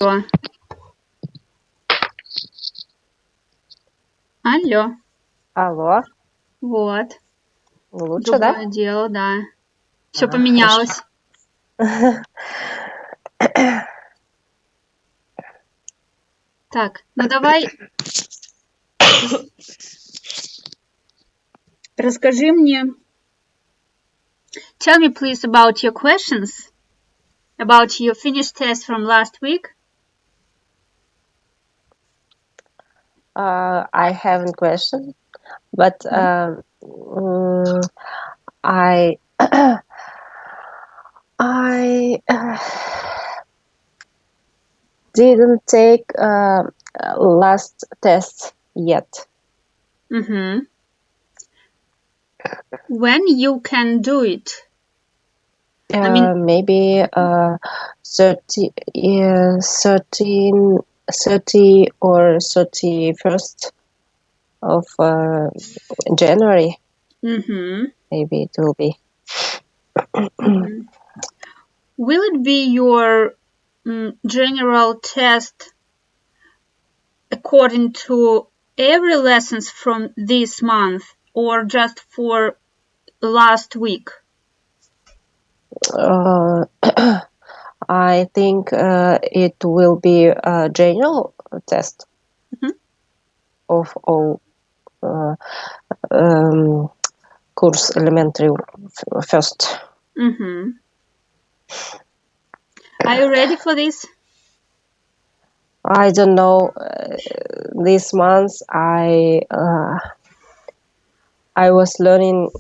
Алло. Алло. Алло, Вот. лучше, да? Другое дело, да. Все Хорошо. поменялось. Так, ну давай расскажи мне. Tell me please about your questions, about your finished test from last week. I haven't questioned, but I I didn't take last test yet. Mm-hmm. When you can do it? I mean, Maybe 30 or 31st of January. mm-hmm. Maybe it will be. Mm-hmm. Will it be your general test according to every lessons from this month or just for last week? I think it will be a general test of all course elementary first. Mm-hmm. Are you ready for this? I don't know. This month I was learning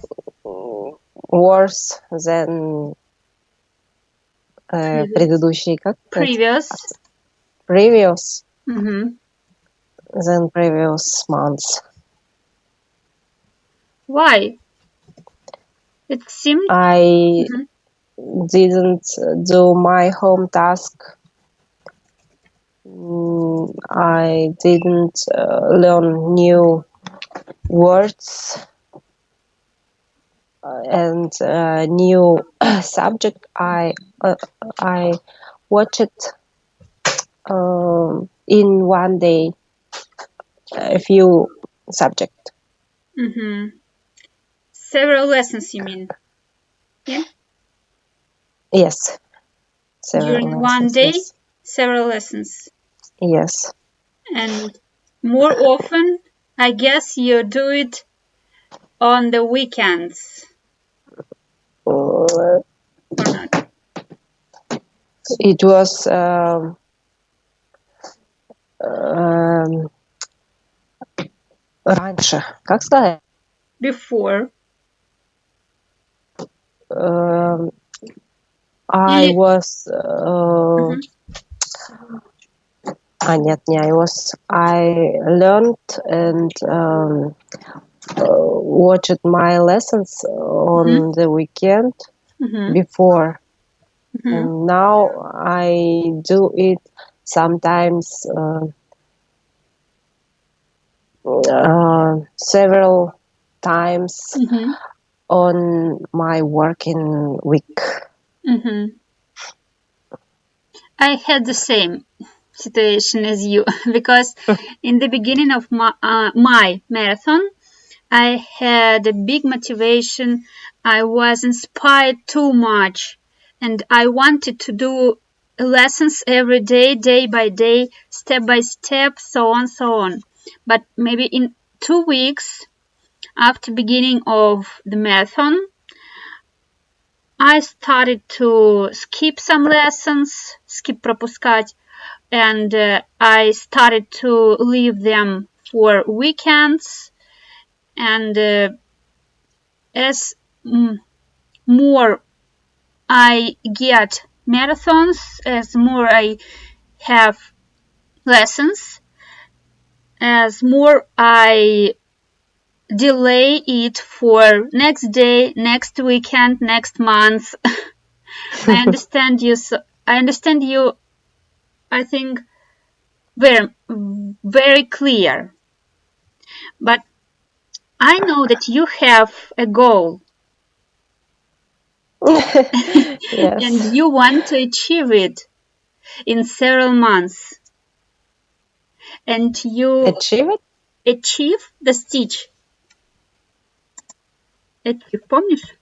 worse than предыдущий, как Previous. Previous Mm-hmm. than previous months. Why? It seemed I didn't do my home task. I didn't learn new words and new subject. I watched it in one day a few subject. Mm-hmm. Several lessons, you mean? Yeah. Yes. During one day, yes. Several lessons. Yes. And more often, I guess you do it on the weekends. Or not? It was раньше. Как сказать? Before. I was нет, не I was. I learned and watched my lessons on the weekend before. And now I do it sometimes several times on my working week. I had the same situation as you because in the beginning of my marathon, I had a big motivation. I was inspired too much, and I wanted to do lessons every day, day by day, step by step, so on. But maybe in 2 weeks after beginning of the marathon, I started to skip some lessons, пропускать, and I started to leave them for weekends. And as more I get marathons, as more I have lessons, as more I delay it for next day, next weekend, next month. I understand you. I think very, very clear. But I know that you have a goal. Yes. And you want to achieve it. in several months. And you Achieve it? achieve the stitch. Achieve, помнишь?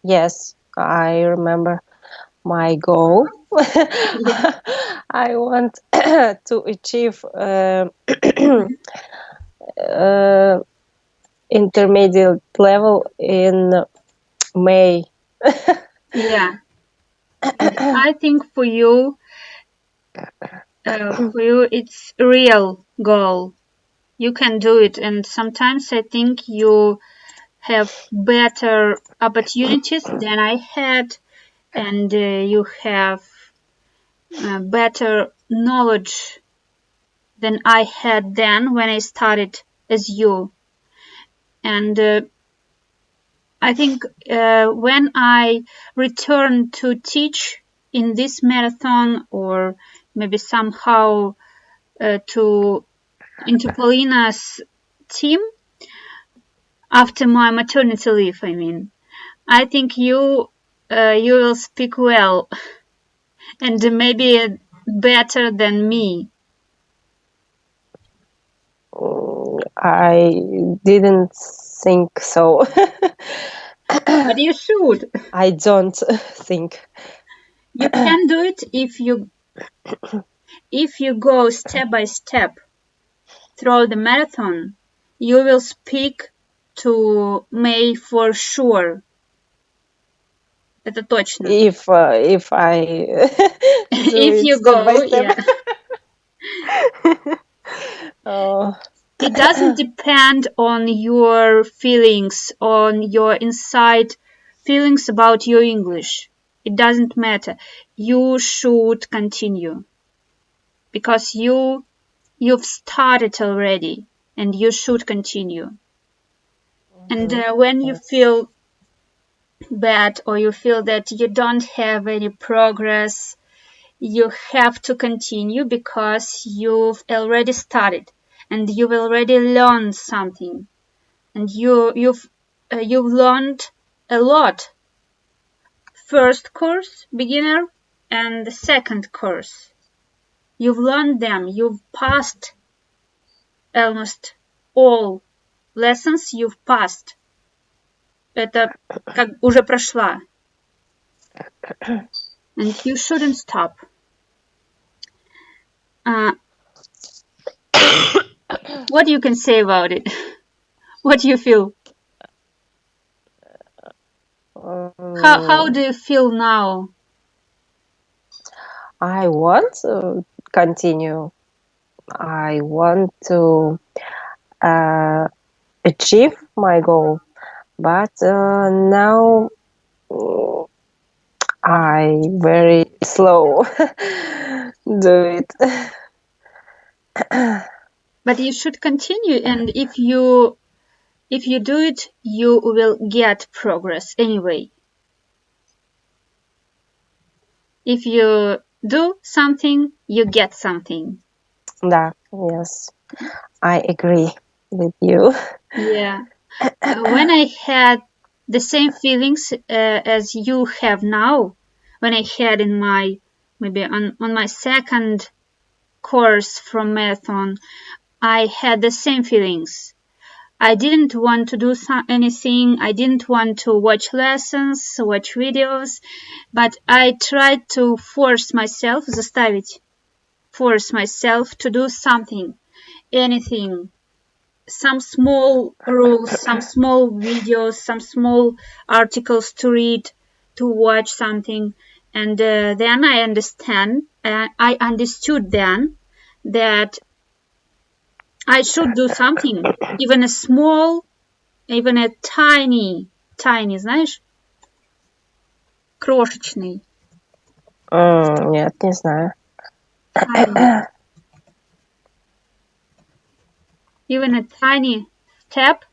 Yes, I remember my goal. I want to achieve intermediate level in May. Yeah. I think for you, it's a real goal. You can do it, and sometimes I think you have better opportunities than I had, and you have better knowledge than I had then when I started as you. And I think when I return to teach in this marathon, or maybe somehow into Paulina's team after my maternity leave, I mean, I think you will speak well and maybe better than me. I didn't think so. But you should. I don't think. You can do it if you go step by step through the marathon. You will speak to May for sure. Это точно. If I do If it you step by go, step. yeah. Oh. It doesn't depend on your feelings, on your inside feelings about your English. It doesn't matter. You should continue because you've started already, and you should continue. And when you feel bad, or you feel that you don't have any progress, you have to continue because you've already started and you've already learned something, and you've learned a lot. First course, beginner, and the second course. You've learned them. You've passed almost all lessons. You've passed. Это как уже прошла. And you shouldn't stop. What you can say about it? What do you feel? How do you feel now? I want to continue. I want to achieve my goal, but now I very slow do it. But you should continue, and if you do it, you will get progress anyway. If you do something, you get something. Да, yes, I agree with you. Yeah. When I had the same feelings as you have now, when I had in my, maybe on my second course from marathon, I had the same feelings. I didn't want to do anything. I didn't want to watch lessons, watch videos, but I tried to force myself to do something, anything, some small rules, some small videos, some small articles to read, to watch something. And then I understood then that I should do something, even a small, even a tiny, знаешь, крошечный. Нет, не знаю. Even a tiny step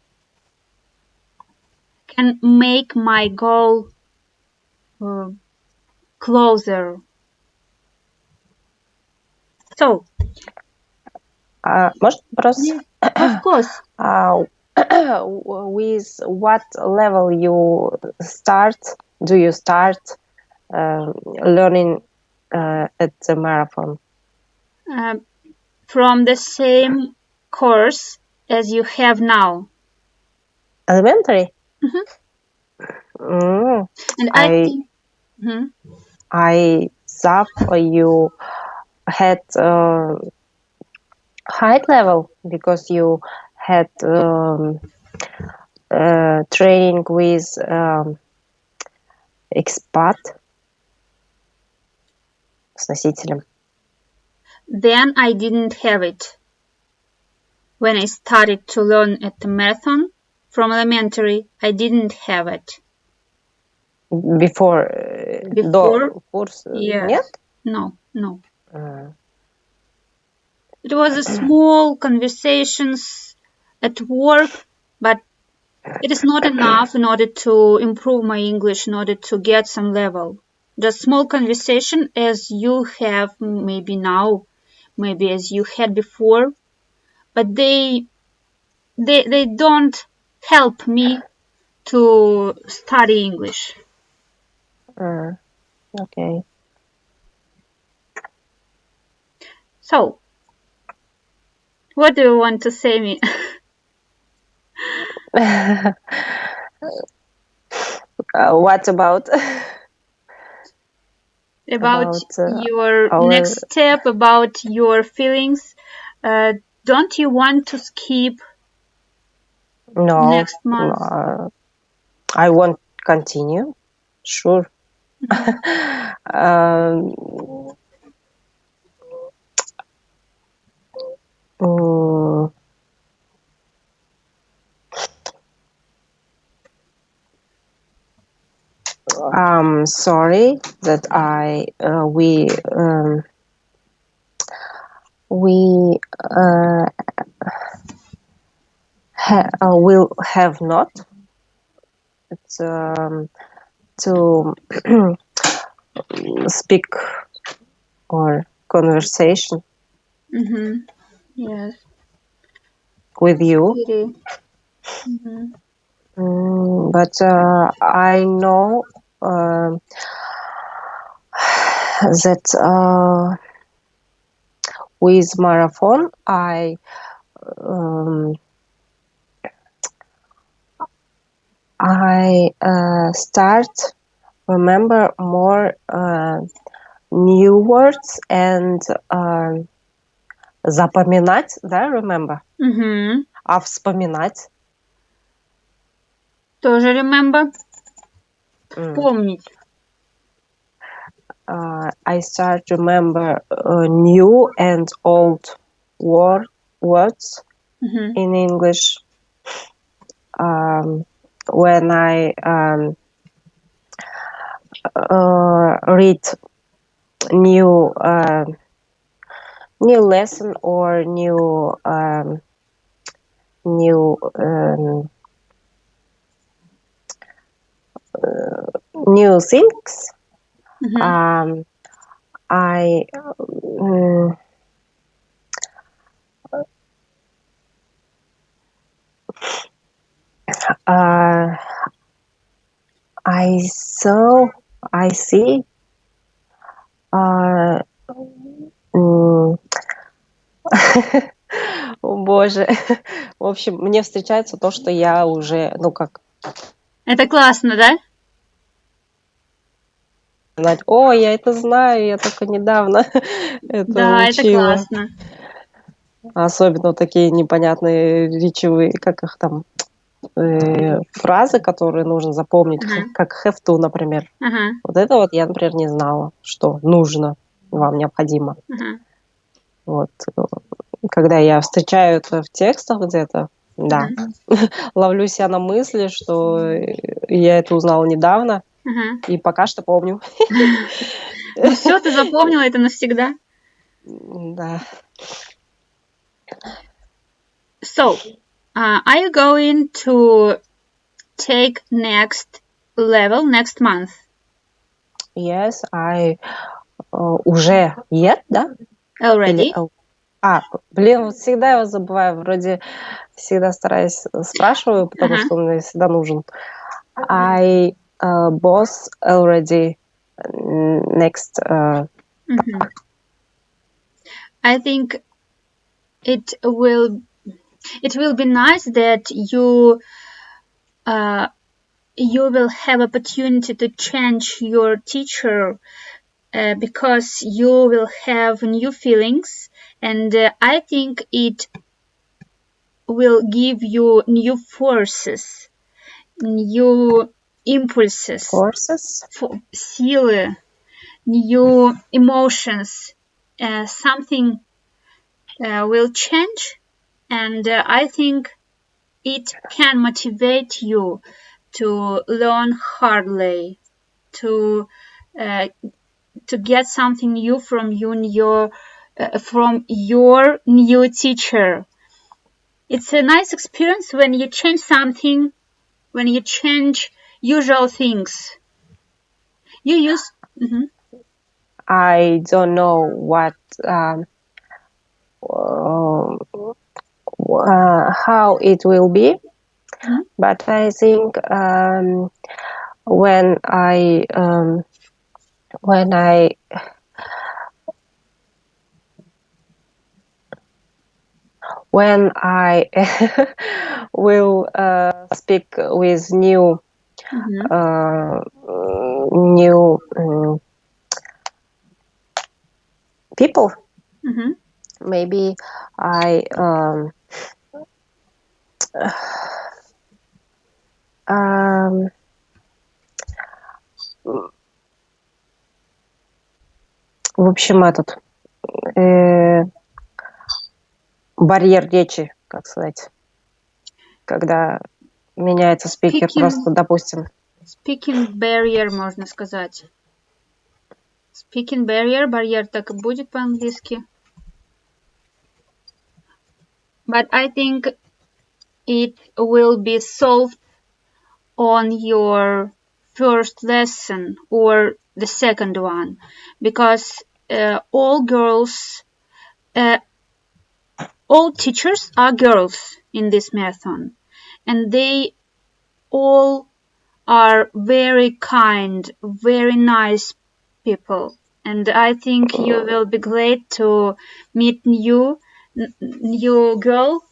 can make my goal closer. So, может вопрос? yes, of course. With what level do you start learning at the marathon? From the same course as you have now. Elementary? And I think... I thought you had high level because you had training with expat с носителем. Then I didn't have it. When I started to learn at the marathon from elementary, I didn't have it. Before до курса? Yes. Нет? No. It was a small conversations at work, but it is not enough in order to improve my English, in order to get some level. Just small conversation as you have maybe now, maybe as you had before, but they don't help me to study English. Okay. So, what do you want to say me? What about? About your next step, about your feelings. Don't you want to skip next month? No. I want to continue. Sure. I'm sorry that we will have not to speak or conversation Yes. with you. But I know that with marathon I start remember more new words and запоминать, да, remember? А вспоминать? Тоже remember. Помнить. I start to remember new and old words in English when I read new lesson or new things. I see О боже. В общем, мне встречается то, что я уже, Это классно, да? О, я это знаю, я только недавно это учила. Это классно. Особенно такие непонятные речевые, как их там, фразы, которые нужно запомнить, как have to, например. Вот это вот я, например, не знала, что нужно, вам необходимо. Вот. Когда я встречаю это в текстах где-то, да, ловлю себя на мысли, что я это узнала недавно, и пока что помню. Ну все, ты запомнила это навсегда. Да. So, are you going to take next level next month? Yes, I уже yet, да? Already. Блин, вот всегда его забываю. Вроде всегда стараюсь спрашиваю, потому что он мне всегда нужен. I boss already next. I think it will be nice that you will have opportunity to change your teacher because you will have new feelings, and I think it will give you new forces, new impulses, силы, new emotions. Something will change, and I think it can motivate you to learn hardly, to get something new from your new teacher. It's a nice experience when you change something, when you change usual things. You use. I don't know what how it will be, but I think when I will speak with new people, maybe I в общем, этот барьер речи, как сказать, когда меняется спикер, просто, допустим. Speaking barrier, можно сказать. Speaking barrier, барьер так и будет по-английски. But I think it will be solved on your first lesson or the second one, because all teachers are girls in this marathon, and they all are very kind, very nice people, and I think you will be glad to meet new girl.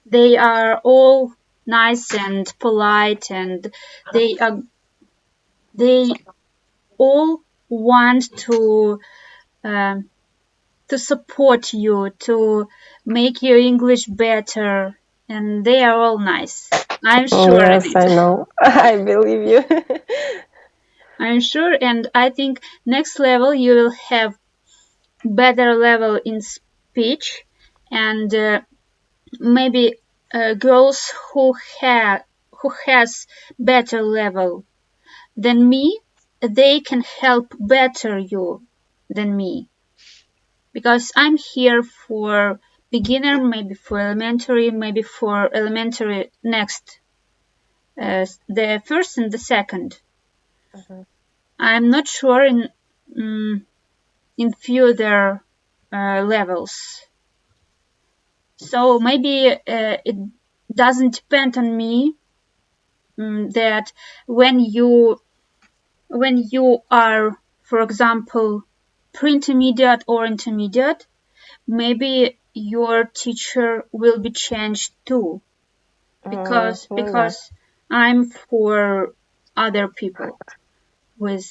They are all nice and polite, and they all want to support you, to make your English better, and they are all nice. I'm sure. Yes, I know. I believe you. I'm sure, and I think next level you will have better level in speech, and maybe girls who has better level than me, they can help better you than me, because I'm here for beginner, maybe for elementary, maybe for elementary next, the first and the second. I'm not sure in further levels. So maybe it doesn't depend on me that when you are, for example, pre-intermediate or intermediate, maybe your teacher will be changed too, because I'm for other people with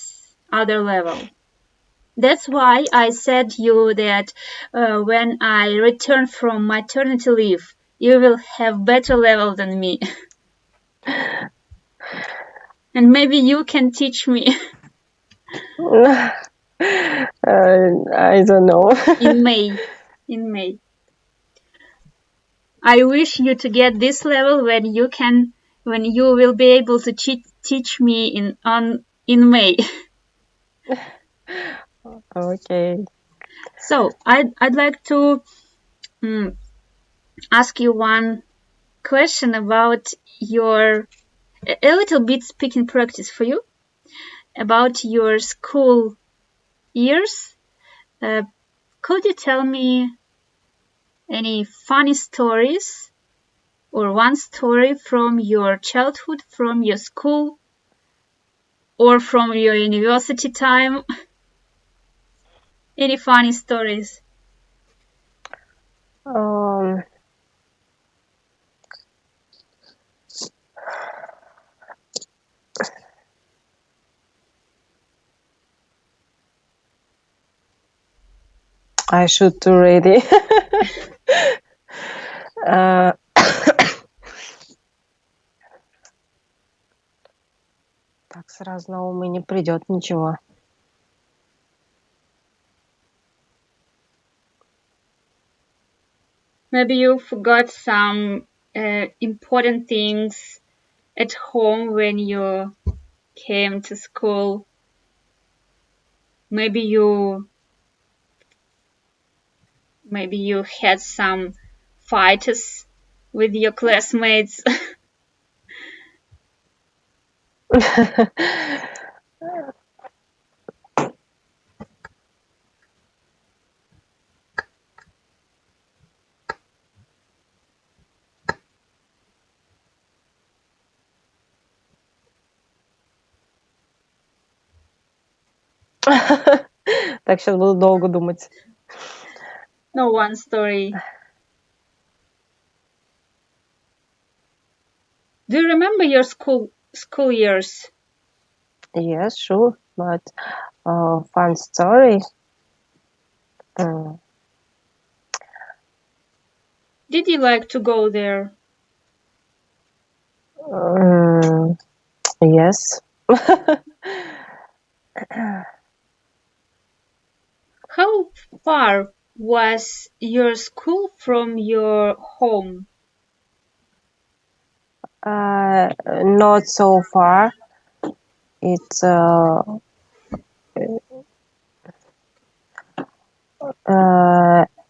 other level. That's why I said you that when I return from maternity leave, you will have better level than me. And maybe you can teach me. I don't know. In May. I wish you to get this level when you will be able to teach me in May. Okay. So I'd like to ask you one question about a little bit speaking practice for you, about your school years. Could you tell me any funny stories or one story from your childhood, from your school, or from your university time? Any funny stories? I should do ready. Так, сразу на ум и не придет ничего. Maybe you forgot some important things at home when you came to school. Maybe you had some fights with your classmates. Так, сейчас буду долго думать. No, one story. Do you remember your school years? Yes, sure, but fun story. Did you like to go there? Yes. How far was your school from your home? Not so far. It's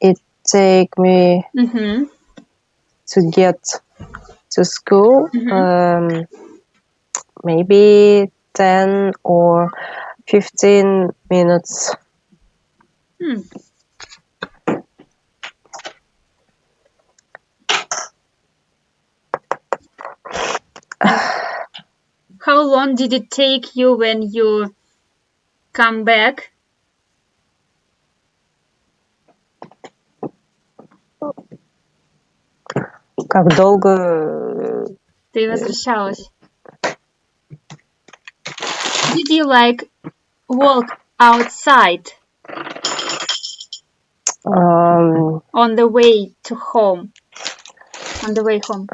it take me to get to school maybe 10 or 15 minutes. How long did it take you when you come back? Как долго ты возвращалась? Did you like walk outside on the way to home? On the way home.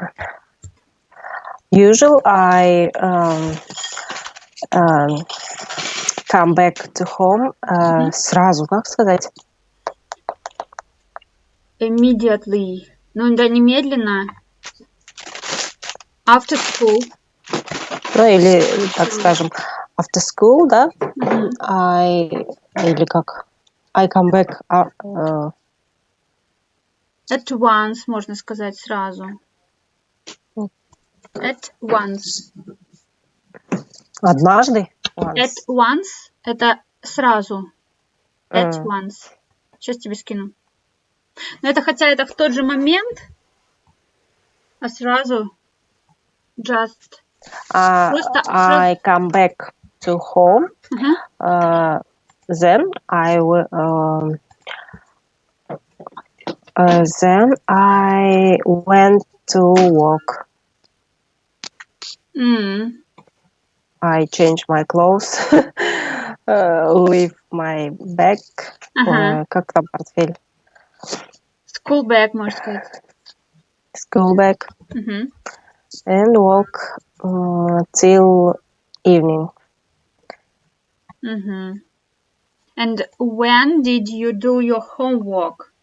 Usually I come back to home сразу, как сказать? Immediately. Ну да, немедленно. After school. Ну или, так скажем, after school, да? Или как? I come back. At once, можно сказать сразу. At once. Однажды? At once – это сразу. At once. Сейчас тебе скину. Но это хотя это в тот же момент, а сразу just. I come back to home. Then I went to work. I changed my clothes, leave my bag. Как там портфель? School bag, можно сказать. School bag. And walk till evening. And when did you do your homework?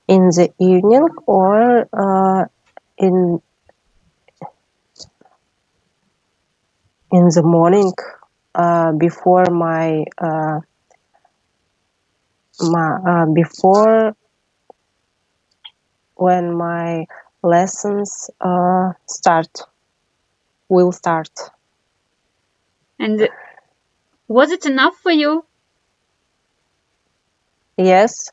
In the evening or in the morning before before when my lessons will start. And was it enough for you? Yes.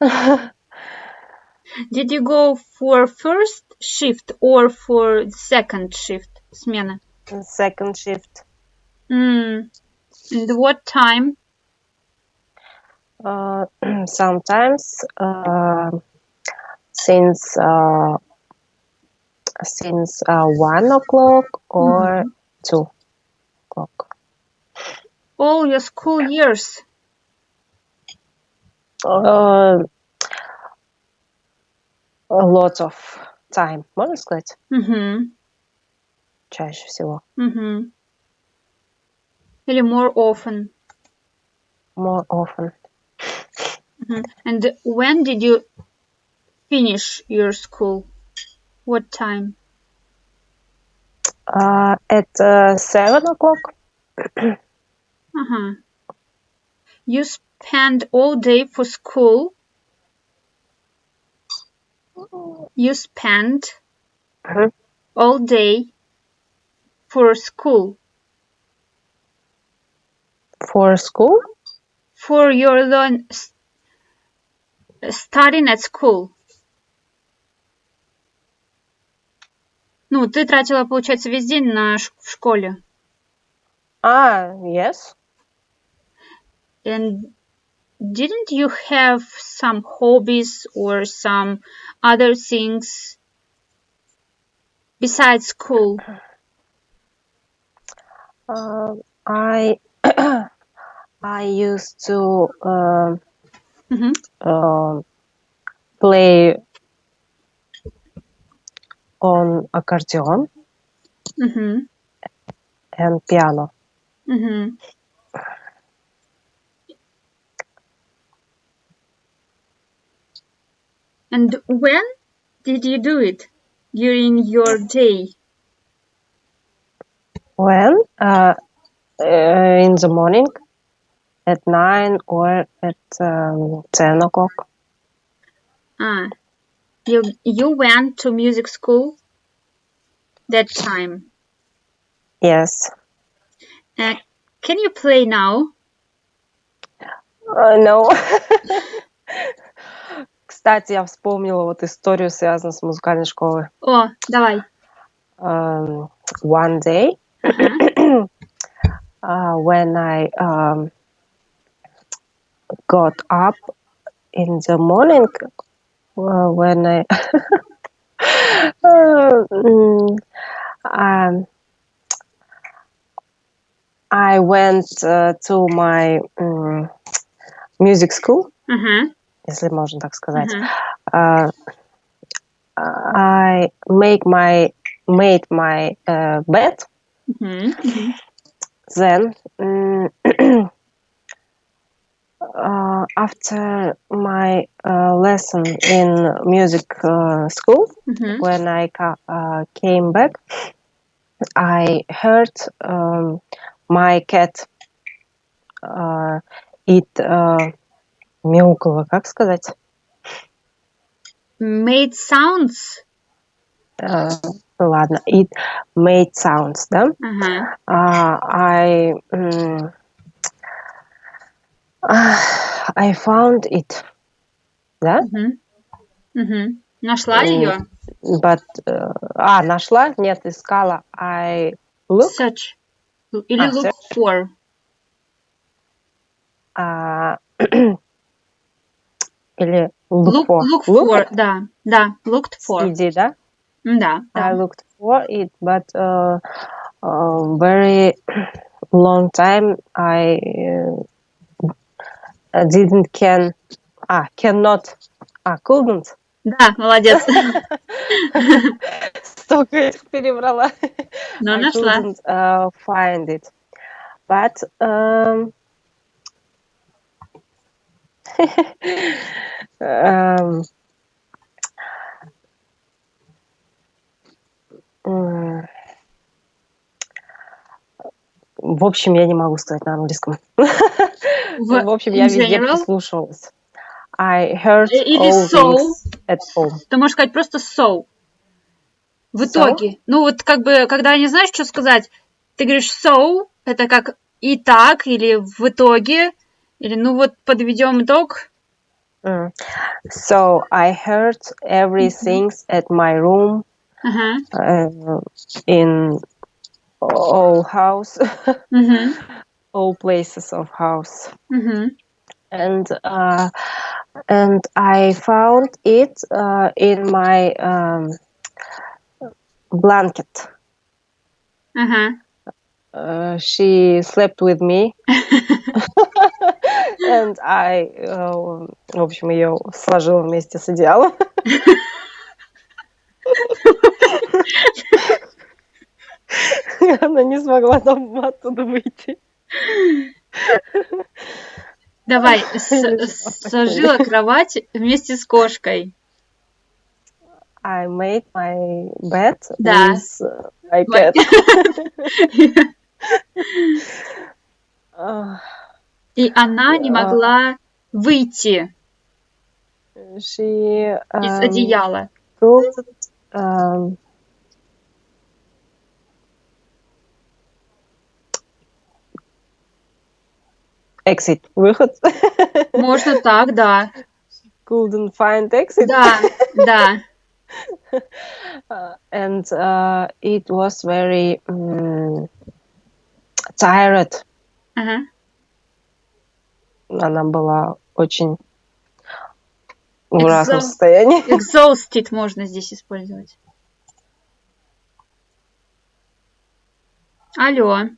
Did you go for first shift or for second shift? Смена. Second shift. And what time? Sometimes since 1 o'clock or 2 o'clock. All your school years? A lot of time, можно сказать? Чаще всего. Или more often? More often. And when did you finish your school? What time? At 7 o'clock. You spend all day for school? You spend all day for school? For school? For your studying at school. Ну, ты тратила, получается, весь день в школе. Yes. And didn't you have some hobbies or some other things besides school? I used to play on accordion and piano. And when did you do it during your day? When? In the morning, at 9 or at 10 o'clock. You went to music school that time? Yes. Can you play now? No. Кстати, я вспомнила вот историю, связанную с музыкальной школой. О, давай. One day, when I got up in the morning, when I went to my music school, если можно так сказать. I made my bed. Then after my lesson in music school, when I came back, I heard my cat мяукала, как сказать? Made sounds? Ладно, it made sounds, да? I found it, да? Нашла ее? But, нашла? Нет, искала. I look. Search. Или look for. Или look for. Look for, да. Looked for. CD, да? Да. I looked for it, but very long time I couldn't. Да, молодец. Столько этих перебрала. Но нашла. I couldn't find it. But в общем, я не могу сказать на английском. В общем, я везде прислушивалась. I heard all things at home. Ты можешь сказать просто so. В итоге. Ну вот как бы, когда не знаешь, что сказать, ты говоришь so, это как и так, или в итоге, или ну вот подведем итог. So I heard everything at my room, in all house, all places of house, and I found it in my blanket. She slept with me, and I, в общем, ее сложила вместе с одеялом. Она не смогла там оттуда выйти. Давай, сложила кровать вместе с кошкой. I made my bed with my cat. И она не могла выйти из одеяла. Exit, выход. Можно так, да. Couldn't find exit. Да. And it was very tired. Она была очень в ужасном состоянии. Exhausted можно здесь использовать. Алло.